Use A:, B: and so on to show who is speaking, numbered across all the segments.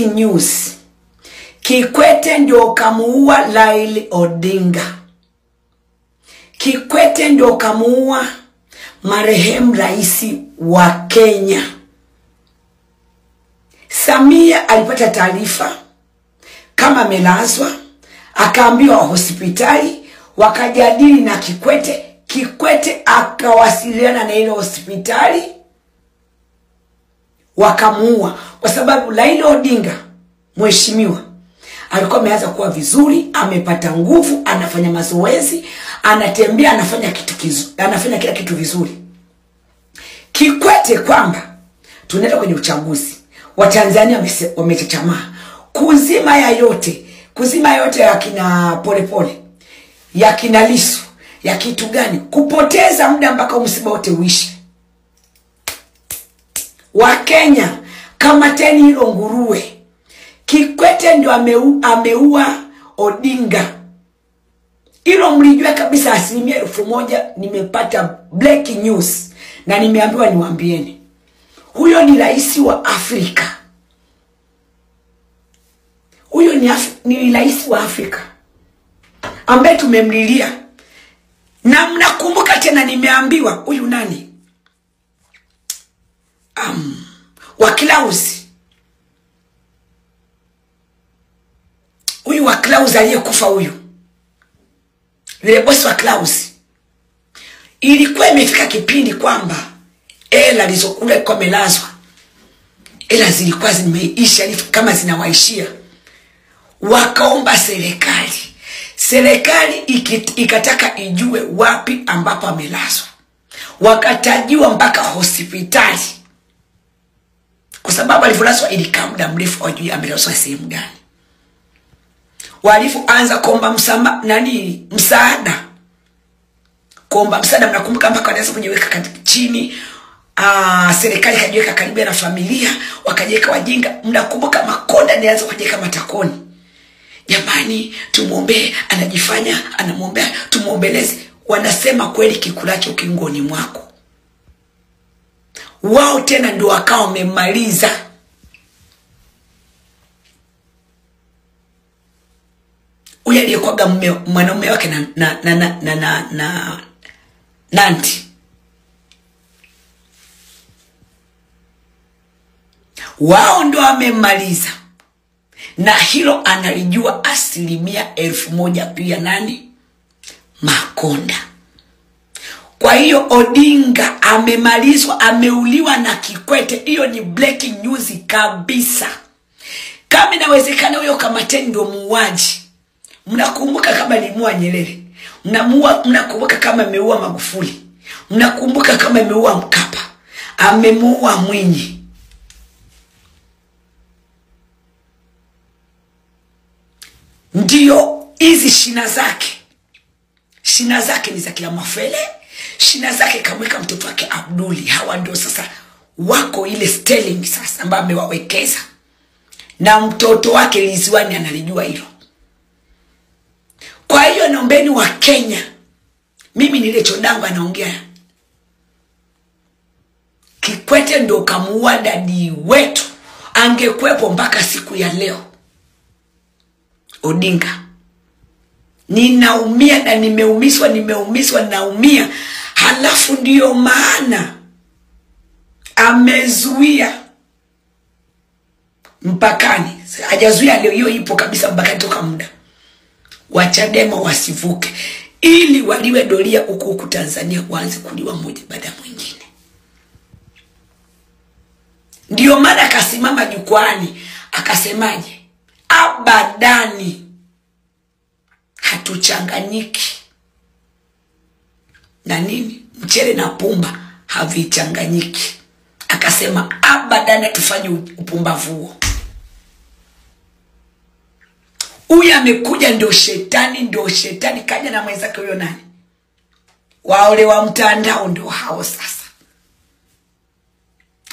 A: breaking news. Kikwete ndio kamuua Raila Odinga. Kikwete ndio kamuua marehemu rais wa Kenya. Samia alipata taarifa kama amelazwa, akaambiwa hospitali, wakajadili na Kikwete. Kikwete akawasiliana na ile hospitali, wakamuua. Kwa sababu Raila Odinga mheshimiwa alikuwa ameanza kuwa vizuri, amepata nguvu, anafanya mazoezi, anatembea, anafanya kila kitu vizuri. Kikwete kwamba tunaenda kwenye uchaguzi, Watanzania wamechachamaa, kuzima yote ya kina Polepole, ya kina Lissu, ya kitu gani, kupoteza muda mpaka msiba wote uishe. Wa Kenya kama teni hilo nguruwe. Kikwete ndio ameua Odinga. Hilo mlijua kabisa 100%. Nimepata breaking news na nimeambiwa niwaambieni. Huyo ni rais wa Afrika. Huyo ni rais wa Afrika ambaye tumemlilia. Na mnakumbuka tena nimeambiwa huyu nani? Wa Klaus. Huyu wa Klaus aliyekufa huyu. Yule bosi wa Klaus. Ilikuwa imefika kipindi kwamba hela alizokula kwa melazwa, hela zilikuwa zimeisha kama zinawaishia. Wakaomba serikali ikataka ijue wapi ambapo amelazwa. Wakatajiwa mpaka hospitali, kwa sababu alivyolazwa ilikaa muda mrefu wajui amelazwa sehemu gani. Walipoanza kuomba msaada, mnakumbuka mpaka wanaanza kujiweka chini. Serikali kajiweka karibia na familia, wakajiweka wajinga. Mnakumbuka Makonda alianza kujiweka matakoni. Jamani, tumuombe, anajifanya anamuombea, tumuombeleze. Wanasema kweli kikulacho kingoni mwako. Wao tena ndio wakao wamemaliza. Huyu aliyekuwa mwanaume wake na Nanti. Wao ndio wamemaliza. Na hilo analijua 1,000,000 pia nani? Makonda. Kwa hiyo Odinga amemalizwa, ameuliwa na Kikwete. Hiyo ni breaking news kabisa. Kama inawezekana huyo Kamateni ndio muuaji. Mnakumbuka kama alimuua Nyerere. Mnakumbuka kama ameua Magufuli. Mnakumbuka kama ameua Mkapa. Amemuua Mwinyi. Ndio hizi shina zake ni za kila Mafele. Shina zake kamweka mtoto wake Abduli. Hawa ndio sasa wako ile Sterling sasa ambaye amewawekeza. Na mtoto wake Liziwani analijua hilo. Kwa hiyo naombeni wa Kenya, mimi nile Chodangwa anaongea. Kikwete ndio kamuua dadi wetu. Angekuepo mpaka siku ya leo Odinga. Ninaumia na nimeumizwa naumia. Halafu ndio maana amezuia mpakani. Hajazuia leo, hiyo ipo kabisa mpakani toka muda. Wachadema wasivuke ili waliwe doria huku Tanzania, waanze kuliwa mmoja baada ya mwingine. Ndio maana akasimama jukwani akasemaje? Abadani hatuchanganyiki na nini, mchele na pumba havichanganyiki. Akasema abadani tufanye upumbavu huo. Huyu amekuja ndio shetani kaja na mwenzake huyo nani? Waole wa mtandao ndio hao sasa.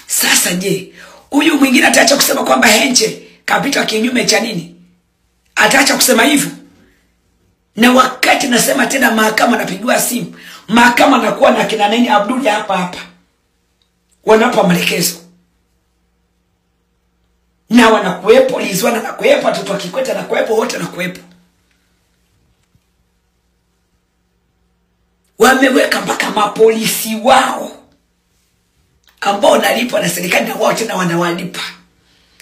A: Sasa je, huyu mwingine ataacha kusema kwamba Heche kapita kinyume cha nini? Ataacha kusema hivyo? Na wakati nasema tena mahakama napigiwa simu, mahakama nakuwa na kina nani Abdul, hapa wanapa maelekezo. Wanapa maelekezo. Ndio maana akasema kwamba Heche kapita kinyume cha nini? Ataacha kusema hivyo? Na wakati nasema tena mahakama napigiwa simu, mahakama nakuwa na kina nani Abdul hapa. Wanapa maelekezo. Wanapa maelekezo. Ndio maana akasema kwamba Heche kapita kinyume cha nini? Ataacha kusema hivyo? Na wanakuepo, Lizwana anakuepo, watoto wa Kikwete anakuepo, wote anakuepo. Wameweka mpaka mapolisi wao ambao wanalipwa na serikali, na wao tena wanawalipa.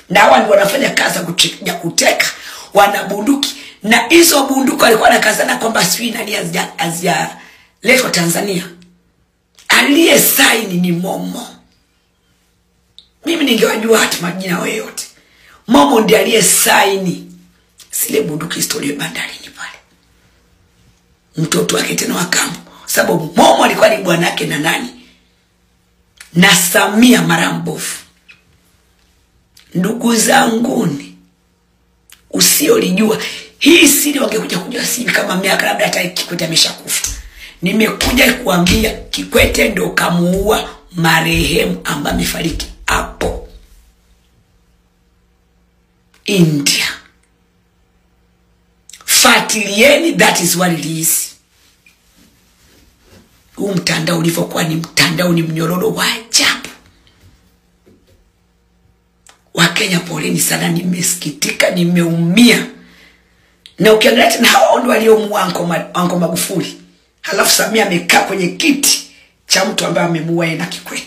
A: Na hawa ndio wanafanya kazi ya kuteka, wana bunduki. Na hizo bunduki walikuwa nakazana kwamba sijui nani azia letwa Tanzania. Aliye saini ni Momo. Mimi ningewajua hata majina wao yote. Momo ndiye aliye saini zile bunduki historia bandarini pale. Mtoto wake tena wa kambo. Sababu Momo alikuwa ni bwanake na nani? Na Samia Marambofu. Ndugu zanguni, usiolijua hii siri wangekuja kujua siri kama miaka labda hata Kikwete ameshakufa. Nimekuja kuambia Kikwete ndo kamuua marehemu ambaye amefariki hapo India. Fatilieni, that is what it is. Huu mtandao ulivyokuwa ni mtandao, ni mnyororo wa ajabu. Wakenya poleni sana, nimesikitika, nimeumia. Na ukiangalia na hao ndio waliomuua Anko Magufuli. Halafu Samia amekaa kwenye kiti cha mtu ambaye amemuua na Kikwete.